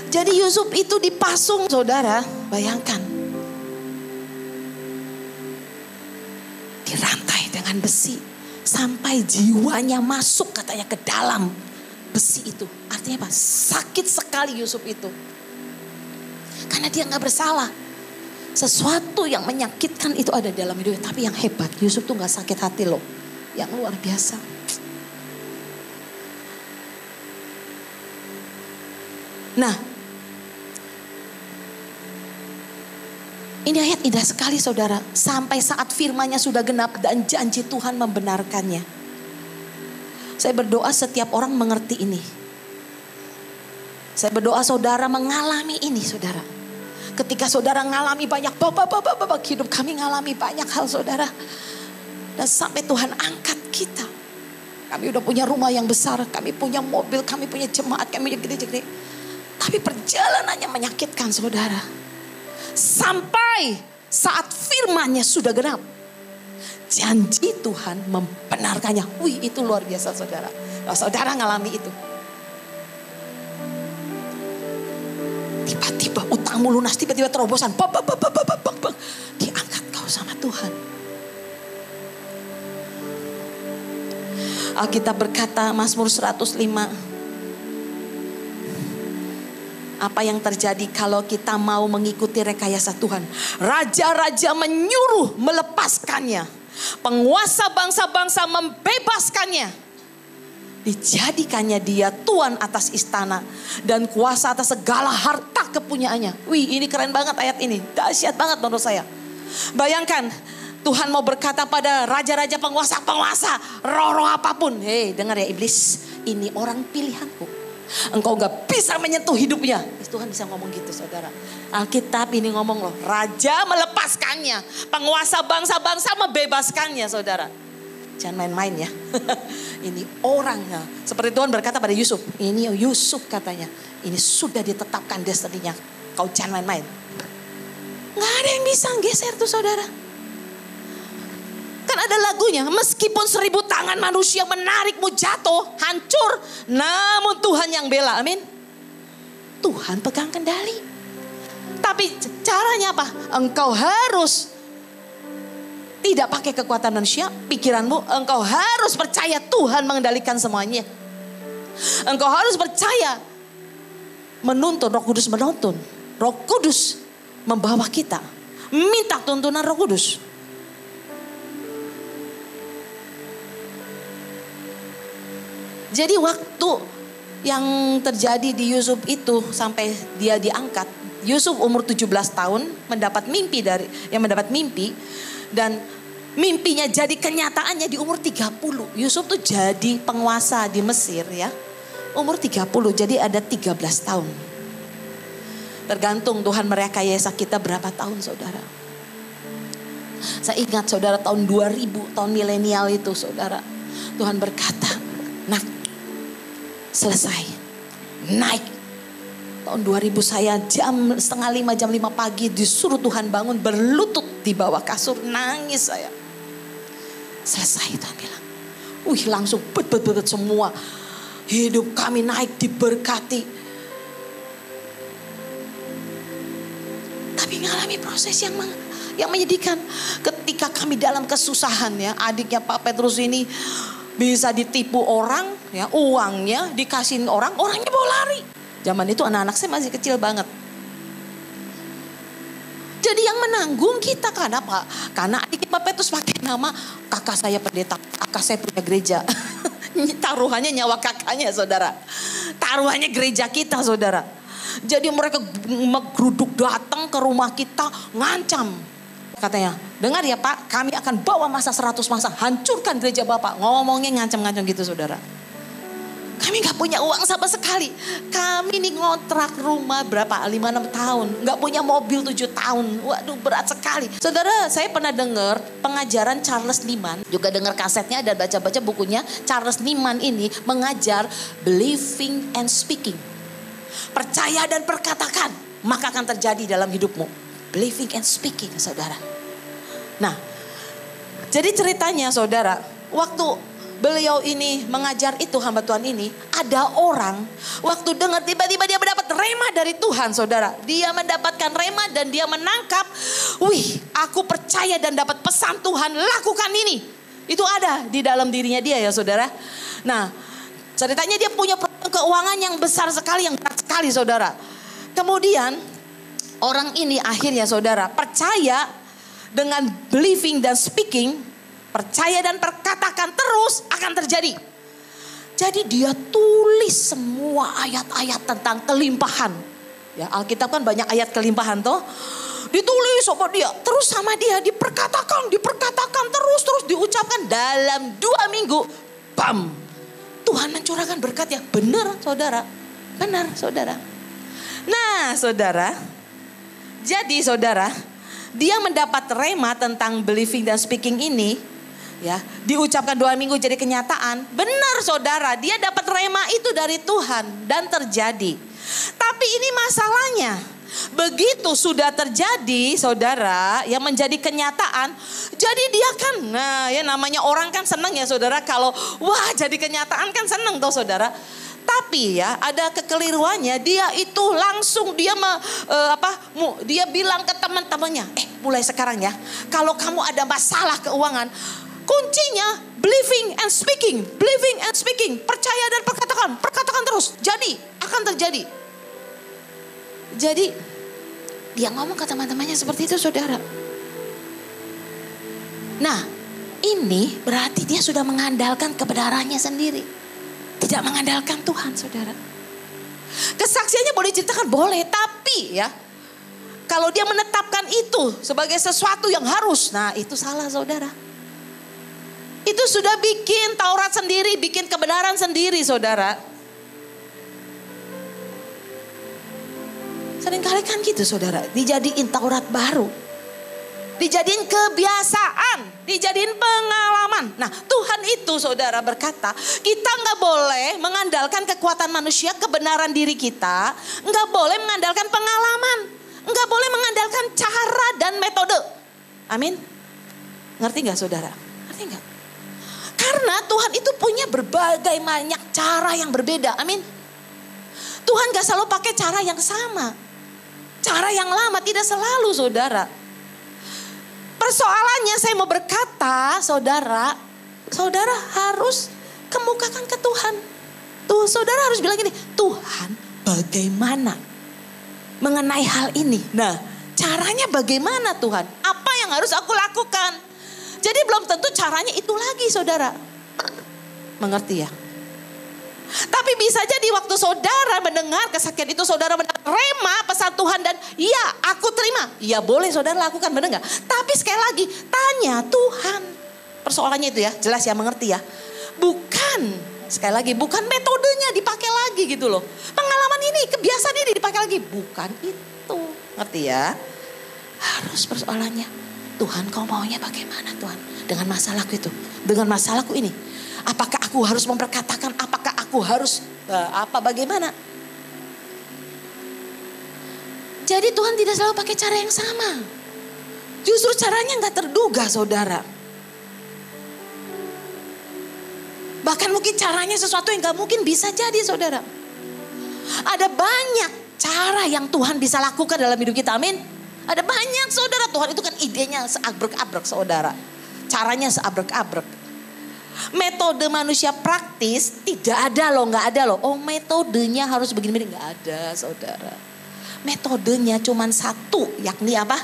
Jadi Yusuf itu dipasung, saudara, bayangkan. Dirantai dengan besi sampai jiwanya masuk katanya ke dalam besi itu. Artinya apa? Sakit sekali Yusuf itu. Karena dia gak bersalah. Sesuatu yang menyakitkan itu ada dalam hidupnya. Tapi yang hebat, Yusuf tuh gak sakit hati loh. Yang luar biasa. Nah, ini ayat indah sekali, saudara. Sampai saat firman-Nya sudah genap dan janji Tuhan membenarkannya. Saya berdoa setiap orang mengerti ini. Saya berdoa saudara mengalami ini, saudara. Ketika saudara mengalami banyak hidup kami mengalami banyak hal, saudara. Dan sampai Tuhan angkat kita. Kami udah punya rumah yang besar, kami punya mobil, kami punya jemaat, kami punya gede-gede. Tapi perjalanannya menyakitkan, saudara. Sampai saat firman-Nya sudah genap, janji Tuhan membenarkannya. Wih, itu luar biasa, saudara. Nah, saudara ngalami itu. Tiba-tiba utangmu lunas, tiba-tiba terobosan. Diangkat kau sama Tuhan. Alkitab berkata, Mazmur 105. Apa yang terjadi kalau kita mau mengikuti rekayasa Tuhan? Raja-raja menyuruh melepaskannya. Penguasa bangsa-bangsa membebaskannya. Dijadikannya dia tuan atas istana dan kuasa atas segala harta kepunyaannya. Wih, ini keren banget ayat ini. Dahsyat banget menurut saya. Bayangkan, Tuhan mau berkata pada raja-raja, penguasa-penguasa, roh-roh apapun. Hei, dengar ya iblis, ini orang pilihanku. Engkau gak bisa menyentuh hidupnya. Tuhan bisa ngomong gitu, saudara. Alkitab ini ngomong loh, raja melepaskannya, penguasa bangsa-bangsa membebaskannya, saudara. Jangan main-main ya. Ini orangnya. Seperti Tuhan berkata pada Yusuf. Ini Yusuf katanya. Ini sudah ditetapkan destininya. Kau jangan main-main. Gak ada yang bisa geser tuh, saudara. Kan ada lagunya, meskipun 1000 tangan manusia menarikmu jatuh, hancur, namun Tuhan yang bela, amin. Tuhan pegang kendali. Tapi caranya apa? Engkau harus tidak pakai kekuatan manusia, pikiranmu. Engkau harus percaya Tuhan mengendalikan semuanya. Engkau harus percaya menuntun, Roh Kudus menuntun. Roh Kudus membawa kita. Minta tuntunan Roh Kudus. Jadi waktu yang terjadi di Yusuf itu sampai dia diangkat. Yusuf umur 17 tahun mendapat mimpi dan mimpinya jadi kenyataannya di umur 30. Yusuf tuh jadi penguasa di Mesir ya. Umur 30, jadi ada 13 tahun. Tergantung Tuhan merekayasa kita berapa tahun, saudara. Saya ingat, saudara, tahun 2000, tahun milenial itu, saudara. Tuhan berkata, nah, selesai, naik. Tahun 2000 saya jam 4:30, jam 5 pagi disuruh Tuhan bangun, berlutut di bawah kasur, nangis saya. Selesai, Tuhan bilang. Wih, langsung bet semua. Hidup kami naik, diberkati. Tapi ngalami proses Yang menyedihkan ketika kami dalam kesusahan ya, adiknya Pak Petrus ini bisa ditipu orang ya, uangnya dikasihin orang, orangnya bawa lari. Zaman itu anak-anak saya masih kecil banget. Jadi yang menanggung kita karena apa? Karena adik Pak Petrus pakai nama kakak saya pendeta, kakak saya punya gereja. Taruhannya nyawa kakaknya saudara. Taruhannya gereja kita saudara. Jadi mereka geruduk datang ke rumah kita ngancam. Katanya, dengar ya Pak, kami akan bawa masa 100 masa, hancurkan gereja Bapak. Ngomongnya ngancam-ngancam gitu saudara. Kami gak punya uang sama sekali. Kami nih ngontrak rumah berapa? 5-6 tahun. Gak punya mobil 7 tahun. Waduh berat sekali. Saudara, saya pernah dengar pengajaran Charles Niemann. Juga dengar kasetnya dan baca-baca bukunya. Charles Niemann ini mengajar believing and speaking. Percaya dan perkatakan. Maka akan terjadi dalam hidupmu. Believing and speaking saudara. Nah, jadi ceritanya saudara. Waktu beliau ini mengajar itu hamba Tuhan ini. Ada orang waktu dengar tiba-tiba dia mendapat rema dari Tuhan saudara. Dia mendapatkan rema dan dia menangkap. Wih aku percaya dan dapat pesan Tuhan lakukan ini. Itu ada di dalam dirinya dia ya saudara. Nah ceritanya dia punya problem keuangan yang besar sekali. Yang berat sekali saudara. Kemudian orang ini akhirnya saudara percaya dengan believing dan speaking. Percaya dan perkatakan terus akan terjadi. Jadi dia tulis semua ayat-ayat tentang kelimpahan. Ya, Alkitab kan banyak ayat kelimpahan toh. Ditulis sama dia, terus sama dia diperkatakan terus diucapkan dalam 2 minggu. Bam. Tuhan mencurahkan berkat ya. Benar saudara. Benar saudara. Nah saudara. Jadi saudara. Dia mendapat rema tentang believing dan speaking ini. Ya, diucapkan 2 minggu jadi kenyataan. Benar saudara, dia dapat rema itu dari Tuhan dan terjadi. Tapi ini masalahnya. Begitu sudah terjadi saudara, yang menjadi kenyataan. Jadi dia kan, nah ya namanya orang kan senang ya saudara. Kalau wah jadi kenyataan kan senang toh saudara. Tapi ya ada kekeliruannya, dia itu langsung dia dia bilang ke teman-temannya, mulai sekarang ya, kalau kamu ada masalah keuangan, kuncinya believing and speaking, percaya dan perkatakan terus, jadi akan terjadi. Jadi dia ngomong ke teman-temannya seperti itu saudara. Nah ini berarti dia sudah mengandalkan kebenarannya sendiri. Tidak mengandalkan Tuhan saudara. Kesaksiannya boleh diceritakan boleh. Tapi ya kalau dia menetapkan itu sebagai sesuatu yang harus. Nah itu salah saudara. Itu sudah bikin Taurat sendiri. Bikin kebenaran sendiri saudara. Seringkali kan gitu saudara. Dijadiin Taurat baru. Dijadiin kebiasaan, dijadiin pengalaman. Nah Tuhan itu saudara berkata, kita gak boleh mengandalkan kekuatan manusia, kebenaran diri kita. Gak boleh mengandalkan pengalaman. Gak boleh mengandalkan cara dan metode. Amin. Ngerti gak saudara? Ngerti gak? Karena Tuhan itu punya berbagai banyak cara yang berbeda. Amin. Tuhan gak selalu pakai cara yang sama. Cara yang lama tidak selalu saudara. Persoalannya saya mau berkata saudara harus kemukakan ke Tuhan. Tuh saudara harus bilang gini, Tuhan bagaimana mengenai hal ini? Nah caranya bagaimana Tuhan? Apa yang harus aku lakukan? Jadi belum tentu caranya itu lagi saudara. Mengerti ya? Tapi bisa jadi waktu saudara mendengar kesaksian itu, saudara mendapat rema pesan Tuhan dan iya aku terima. Iya boleh saudara lakukan, benar gak? Tapi sekali lagi tanya Tuhan. Persoalannya itu ya, jelas ya, mengerti ya. Bukan, sekali lagi bukan metodenya dipakai lagi gitu loh. Pengalaman ini, kebiasaan ini dipakai lagi. Bukan itu, ngerti ya. Harus persoalannya, Tuhan kau maunya bagaimana Tuhan? Dengan masalahku itu, dengan masalahku ini. Apakah aku harus memperkatakan, apakah aku harus bagaimana? Jadi Tuhan tidak selalu pakai cara yang sama. Justru caranya gak terduga saudara. Bahkan mungkin caranya sesuatu yang gak mungkin bisa jadi saudara. Ada banyak cara yang Tuhan bisa lakukan dalam hidup kita, amin. Ada banyak saudara, Tuhan itu kan idenya seabrek-abrek saudara. Caranya seabrek-abrek. Metode manusia praktis tidak ada loh, gak ada loh. Oh metodenya harus begini-begini, gak ada saudara. Metodenya cuma satu, yakni apa?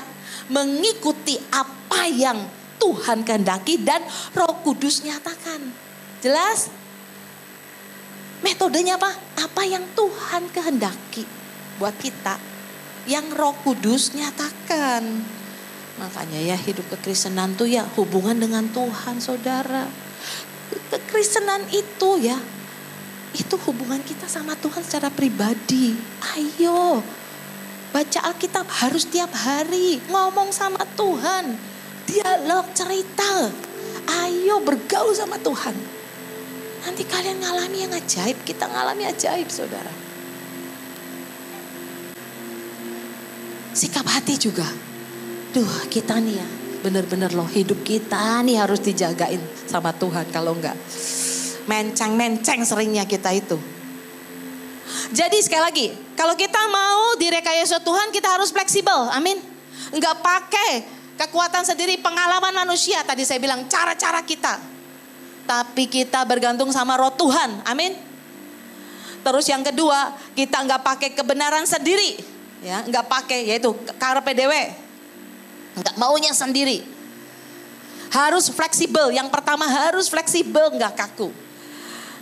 Mengikuti apa yang Tuhan kehendaki dan Roh Kudus nyatakan. Jelas? Metodenya apa? Apa yang Tuhan kehendaki buat kita, yang Roh Kudus nyatakan. Makanya ya hidup kekristenan tuh ya hubungan dengan Tuhan saudara. Kekristenan itu ya, itu hubungan kita sama Tuhan secara pribadi. Ayo baca Alkitab harus tiap hari, ngomong sama Tuhan, dialog, cerita. Ayo bergaul sama Tuhan. Nanti kalian ngalami yang ajaib, kita ngalami ajaib saudara. Sikap hati juga. Duh kita nih ya, bener-bener loh hidup kita nih harus dijagain sama Tuhan. Kalau enggak menceng-menceng seringnya kita itu. Jadi sekali lagi, kalau kita mau direkayasa Tuhan kita harus fleksibel, amin. Enggak pakai kekuatan sendiri, pengalaman manusia. Tadi saya bilang cara-cara kita. Tapi kita bergantung sama Roh Tuhan, amin. Terus yang kedua, kita enggak pakai kebenaran sendiri, ya, enggak pakai yaitu karpe dewe, enggak maunya sendiri. Harus fleksibel. Yang pertama harus fleksibel, enggak kaku.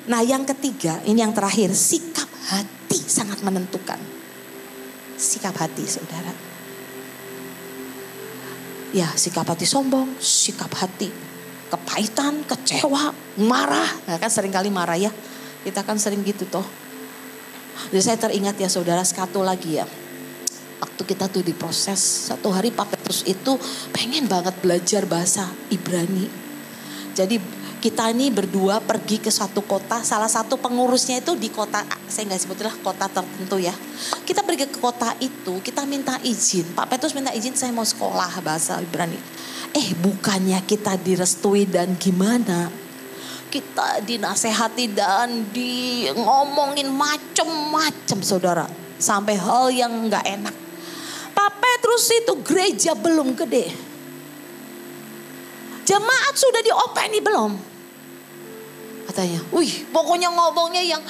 Nah yang ketiga, ini yang terakhir, sikap hati sangat menentukan. Sikap hati saudara. Ya sikap hati sombong, sikap hati kepahitan, kecewa, marah. Nah, kan sering kali marah ya. Kita kan sering gitu toh. Jadi saya teringat ya saudara, satu lagi ya. Waktu kita tuh diproses, satu hari Pak Petrus itu pengen banget belajar bahasa Ibrani. Jadi kita ini berdua pergi ke suatu kota, salah satu pengurusnya itu di kota, saya nggak sebutilah kota tertentu ya. Kita pergi ke kota itu, kita minta izin. Pak Petrus minta izin, saya mau sekolah bahasa Ibrani. Bukannya kita direstui dan gimana. Kita dinasehati dan di ngomongin macem-macem saudara. Sampai hal yang gak enak. Pak Petrus itu gereja belum gede. Jemaat sudah diopeni belum? Katanya, pokoknya ngomongnya yang,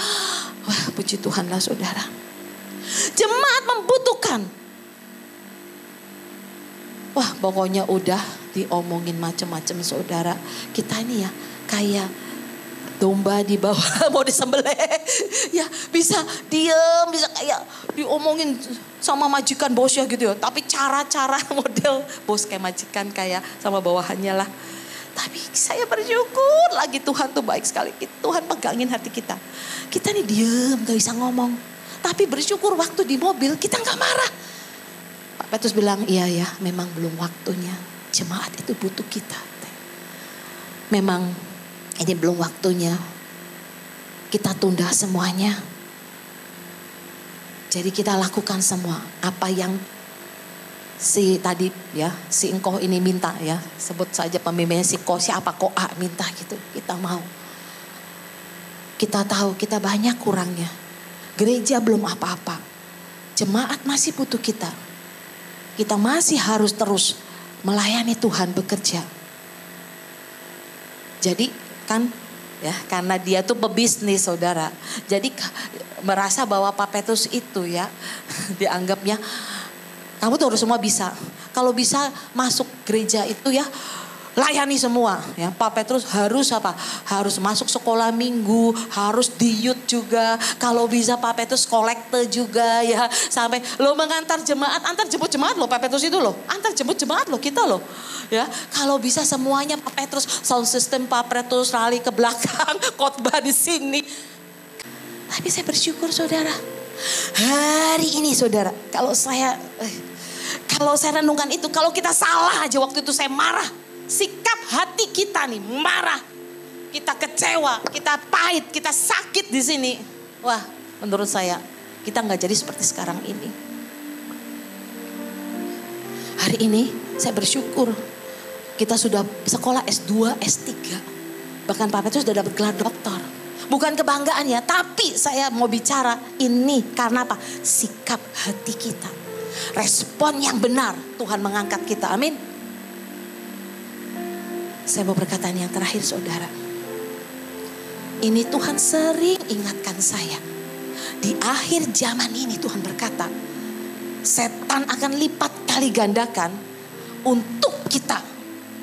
wah puji Tuhan lah saudara. Jemaat membutuhkan. Wah pokoknya udah diomongin macam-macam saudara. Kita ini ya kayak domba di bawah mau disembelih. Ya bisa diem, bisa kayak diomongin sama majikan bosnya gitu ya. Tapi cara-cara model bos kayak majikan kayak sama bawahannya lah. Tapi saya bersyukur lagi Tuhan tuh baik sekali. Tuhan pegangin hati kita. Kita nih diem gak bisa ngomong. Tapi bersyukur waktu di mobil kita gak marah. Pak Petrus bilang iya ya memang belum waktunya. Jemaat itu butuh kita. Memang ini belum waktunya. Kita tunda semuanya. Jadi kita lakukan semua apa yang si tadi ya, si engkau ini minta ya. Sebut saja pemimpinnya si ko siapa koa minta gitu. Kita mau. Kita tahu kita banyak kurangnya. Gereja belum apa-apa. Jemaat masih butuh kita. Kita masih harus terus melayani Tuhan, bekerja. Jadi kan ya karena dia tuh pebisnis saudara. Jadi merasa bahwa Pak Petrus itu ya dianggapnya kamu tuh harus semua bisa. Kalau bisa masuk gereja itu ya layani semua ya. Pak Petrus harus apa? Harus masuk sekolah minggu, harus di youth juga. Kalau bisa Pak Petrus kolekte juga ya. Sampai lo mengantar jemaat, antar jemput jemaat lo Pak Petrus itu lo. Antar jemput jemaat lo kita lo. Ya, kalau bisa semuanya Pak Petrus, sound system Pak Petrus rally ke belakang, khotbah di sini. Tapi saya bersyukur saudara. Hari ini saudara, kalau saya renungkan itu, kalau kita salah aja waktu itu saya marah. Sikap hati kita nih marah, kita kecewa, kita pahit, kita sakit di sini. Wah, menurut saya kita nggak jadi seperti sekarang ini. Hari ini saya bersyukur kita sudah sekolah S2, S3, bahkan Pak Petrus sudah dapat gelar doktor. Bukan kebanggaan ya, tapi saya mau bicara ini karena apa? Sikap hati kita. Respon yang benar Tuhan mengangkat kita. Amin. Saya mau berkata yang terakhir saudara. Ini Tuhan sering ingatkan saya. Di akhir zaman ini Tuhan berkata, setan akan lipat kali gandakan untuk kita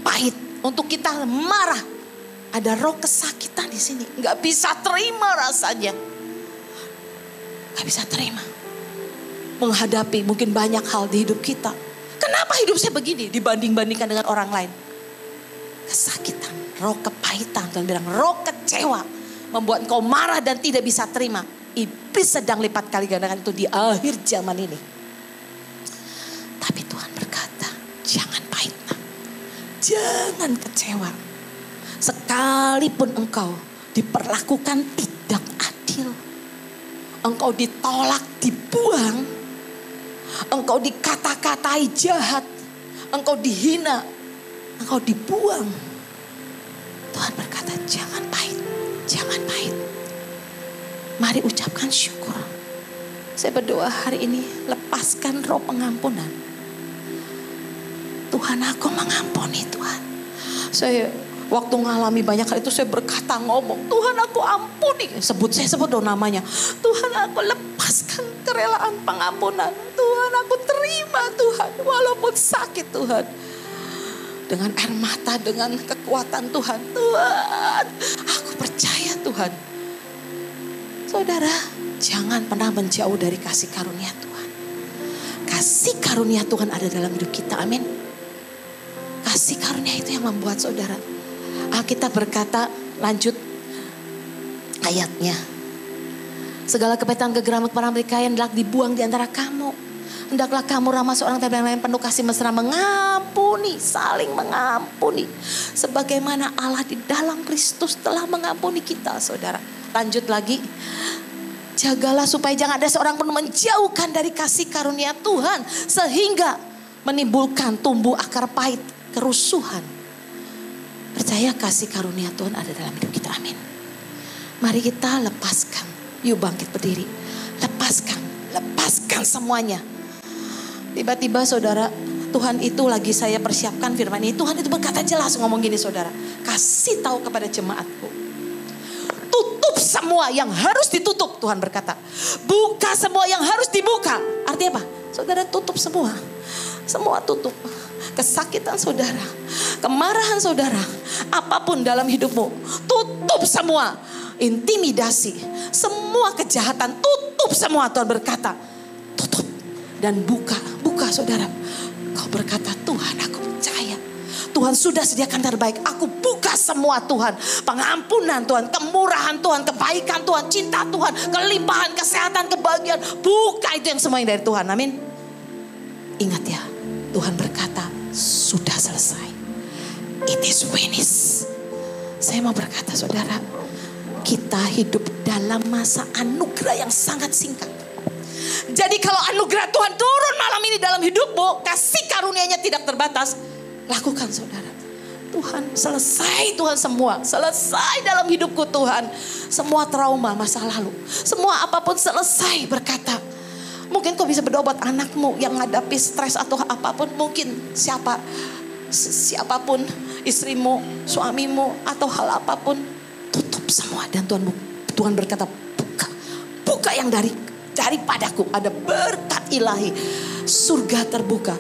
pahit, untuk kita marah. Ada roh kesakitan di sini, nggak bisa terima rasanya, nggak bisa terima menghadapi mungkin banyak hal di hidup kita. Kenapa hidup saya begini dibanding-bandingkan dengan orang lain? Kesakitan, roh kepahitan, Tuhan bilang roh kecewa membuat engkau marah dan tidak bisa terima. Iblis sedang lipat kali gandakan itu di akhir zaman ini. Tapi Tuhan berkata, jangan pahit, jangan kecewa. Sekalipun engkau diperlakukan tidak adil, engkau ditolak, dibuang, engkau dikata-katai jahat, engkau dihina, engkau dibuang. Tuhan berkata, jangan pahit, jangan pahit. Mari ucapkan syukur. Saya berdoa hari ini, lepaskan roh pengampunan. Tuhan, aku mengampuni Tuhan. Saya waktu mengalami banyak hal itu, saya berkata ngomong, Tuhan aku ampuni. Saya sebut dong namanya. Tuhan aku lepaskan kerelaan pengampunan. Tuhan aku terima Tuhan, walaupun sakit Tuhan. Dengan air mata, dengan kekuatan Tuhan. Tuhan, aku percaya Tuhan. Saudara, jangan pernah menjauh dari kasih karunia Tuhan. Kasih karunia Tuhan ada dalam hidup kita, amin. Kasih karunia itu yang membuat saudara. Alkitab berkata, lanjut ayatnya. Segala kepahitan, kegeraman, keperkayaan hendaklah dibuang di antara kamu. Hendaklah kamu ramah seorang terhadap yang lain, penuh kasih mesra, mengampuni, saling mengampuni. Sebagaimana Allah di dalam Kristus telah mengampuni kita, saudara. Lanjut lagi. Jagalah supaya jangan ada seorang pun menjauhkan dari kasih karunia Tuhan, sehingga menimbulkan tumbuh akar pahit, kerusuhan. Percaya kasih karunia Tuhan ada dalam hidup kita, amin. Mari kita lepaskan. Yuk bangkit berdiri. Lepaskan semuanya. Tiba-tiba saudara, Tuhan itu lagi saya persiapkan firman ini. Tuhan itu berkata jelas ngomong gini saudara. Kasih tahu kepada jemaatku. Tutup semua yang harus ditutup, Tuhan berkata. Buka semua yang harus dibuka. Artinya apa? Saudara tutup semua. Semua tutup. Kesakitan saudara, kemarahan saudara, apapun dalam hidupmu, tutup semua. Intimidasi, semua kejahatan, tutup semua. Tuhan berkata, tutup dan buka saudara. Kau berkata, Tuhan aku percaya. Tuhan sudah sediakan terbaik. Aku buka semua Tuhan. Pengampunan Tuhan, kemurahan Tuhan, kebaikan Tuhan, cinta Tuhan, kelimpahan, kesehatan, kebahagiaan. Buka itu yang semua yang dari Tuhan, amin. Ingat ya, Tuhan berkata, sudah selesai. It is finished. Saya mau berkata saudara, kita hidup dalam masa anugerah yang sangat singkat. Jadi kalau anugerah Tuhan turun malam ini dalam hidupmu, kasih karunia-Nya tidak terbatas, lakukan saudara. Tuhan selesai, Tuhan semua selesai dalam hidupku Tuhan. Semua trauma masa lalu, semua apapun selesai berkata. Mungkin kau bisa berdoa buat anakmu yang menghadapi stres atau apapun. Mungkin siapapun, istrimu, suamimu atau hal apapun. Tutup semua dan Tuhan berkata, buka yang daripadaku. Ada berkat ilahi, surga terbuka.